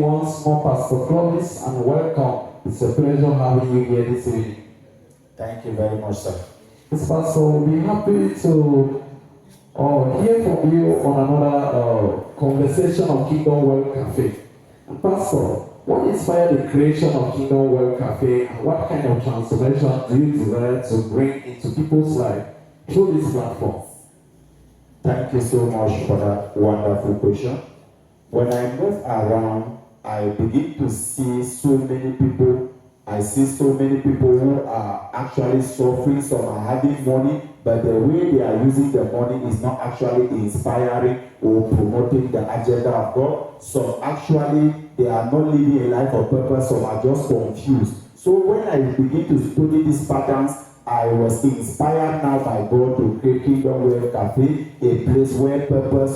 once more, Pastor Clovis, and welcome. It's a pleasure having you here this evening. Thank you very much, sir. Yes, Pastor, we'll be happy to hear from you on another conversation of Kingdom World Cafe. And Pastor, what inspired the creation of Kingdom World Cafe, and what kind of transformation do you desire to bring into people's life through this platform? Thank you so much for that wonderful question. When I move around, I begin to see so many people. I see so many people who are actually suffering, some are having money, but the way they are using the money is not actually inspiring or promoting the agenda of God. So actually, they are not living a life of purpose, some are just confused. So when I begin to study these patterns, I was inspired now by God to create Kingdom Wealth Cafe, a place where purpose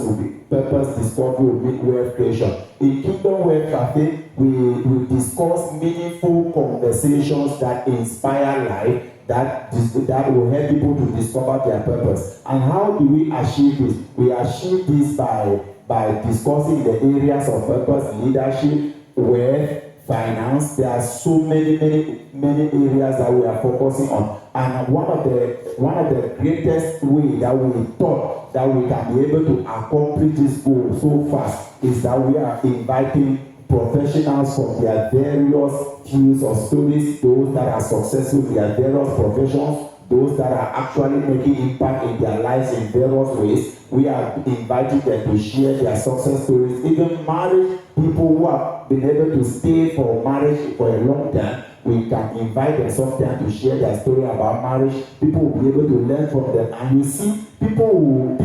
discovery will meet wealth creation. In Kingdom Wealth Cafe, we discuss meaningful conversations that inspire life, that will help people to discover their purpose. And how do we achieve this? We achieve this by discussing the areas of purpose, leadership, wealth, finance. There are so many areas that we are focusing on. And one of the greatest way that we thought that we can be able to accomplish this goal so fast is that we are inviting professionals from their various fields or stories, those that are successful in their various professions, those that are actually making impact in their lives in various ways. We are inviting them to share their success stories, even married people who have been able to stay for marriage for a long time. We can invite them sometimes to share their story about marriage. People will be able to learn from them, and you see, people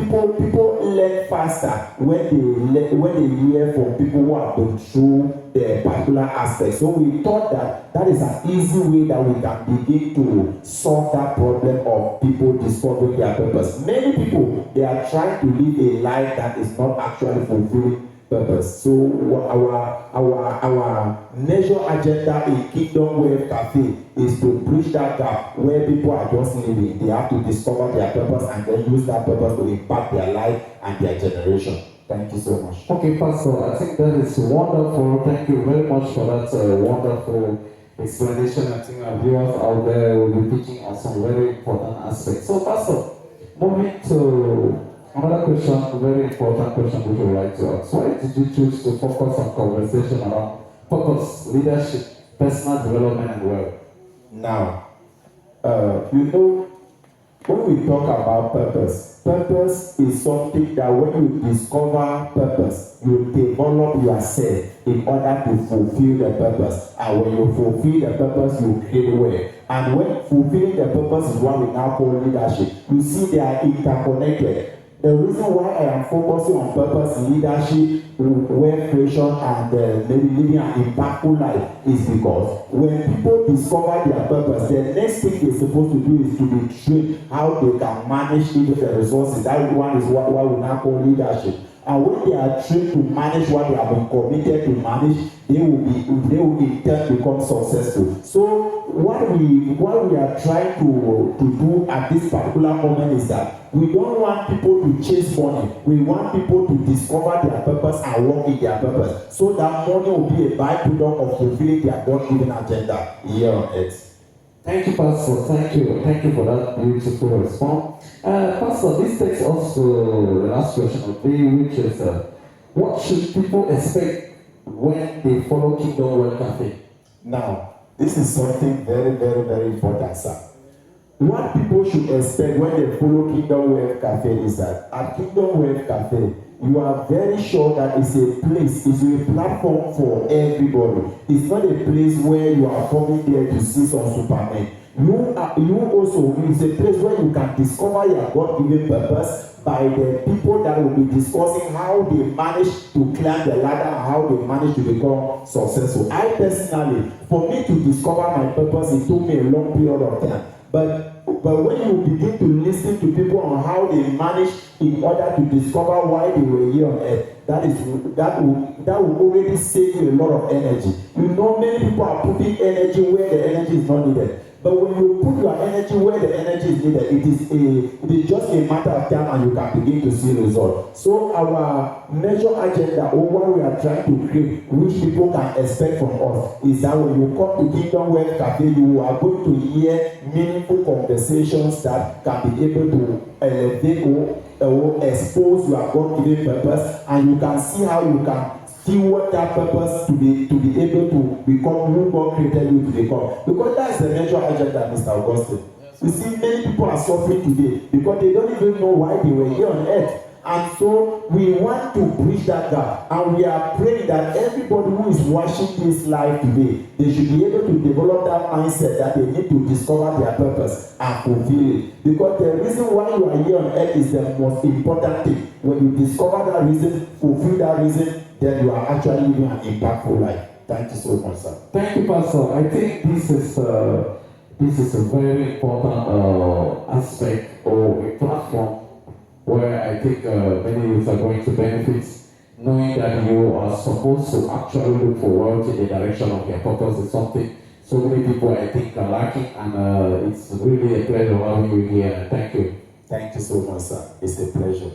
learn faster when they hear from people who have been through the particular aspect. So we thought that is an easy way that we can begin to solve that problem of people discovering their purpose. Many people, they are trying to live a life that is not actually fulfilling purpose. So our major agenda in Kingdom Wealth Cafe is to bridge that gap where people are just living. They have to discover their purpose and then use that purpose to impact their life and their generation. Thank you so much. Okay, Pastor, I think that is wonderful. Thank you very much for that wonderful explanation. I think our viewers out there will be picking on some very important aspects. So, Pastor, moving to another question, a very important question we would like to ask. Why did you choose to focus on conversation around purpose, leadership, personal development, and wealth? Now, when we talk about purpose is something that when you discover purpose, you develop yourself in order to fulfill the purpose. And when you fulfill the purpose, you create wealth. And when fulfilling the purpose is what we now call leadership. You see, they are interconnected. The reason why I am focusing on purpose, leadership, wealth creation, and maybe living an impactful life is because when people discover their purpose, the next thing they're supposed to do is to be trained how they can manage the resources. That one is what we now call leadership. And when they are trained to manage what they have been committed to manage, they will in turn become successful. So what we are trying to do at this particular moment is that we don't want people to chase money. We want people to discover their purpose and work in their purpose, so that money will be a byproduct of fulfilling their God-given agenda here on earth. Thank you, Pastor. Thank you for that beautiful response. Pastor, this takes us to the last question of the day, which is what should people expect when they follow Kingdom Wealth Cafe? Now, this is something very, very, very important, sir. What people should expect when they follow Kingdom Wealth Cafe is that at Kingdom Wealth Cafe, you are very sure that it's a place, it's a platform for everybody. It's not a place where you are coming there to see some Superman. It's a place where you can discover your God-given purpose by the people that will be discussing how they manage to climb the ladder and how they manage to become successful. I personally, for me to discover my purpose, it took me a long period of time. But when you begin to listen to people on how they manage in order to discover why they were here on earth, that will already save you a lot of energy. You know, many people are putting energy where the energy is not needed. But when you put your energy where the energy is needed, it is just a matter of time and you can begin to see results. So our major agenda, or what we are trying to create, which people can expect from us, is that when you come to Kingdom Wealth Cafe, you are going to hear meaningful conversations that can be able to elevate or expose your God-given purpose, and you can see how you can steward that purpose to be able to become who God created you to become. Because that's the major agenda, Mr. Augustine. You see, many people are suffering today because they don't even know why they were here on earth. And so we want to bridge that gap, and we are praying that everybody who is watching this live today, they should be able to develop that mindset that they need to discover their purpose and fulfill it. Because the reason why you are here on earth is the most important thing. When you discover that reason, fulfill that reason, then you are actually living an impactful life. Thank you so much, sir. Thank you, Pastor. I think this is a very important aspect or a platform where I think many youth are going to benefit, knowing that you are supposed to actually look forward in the direction of your purpose is something so many people I think are lacking, and it's really a pleasure having you here. Thank you. Thank you so much, sir. It's a pleasure.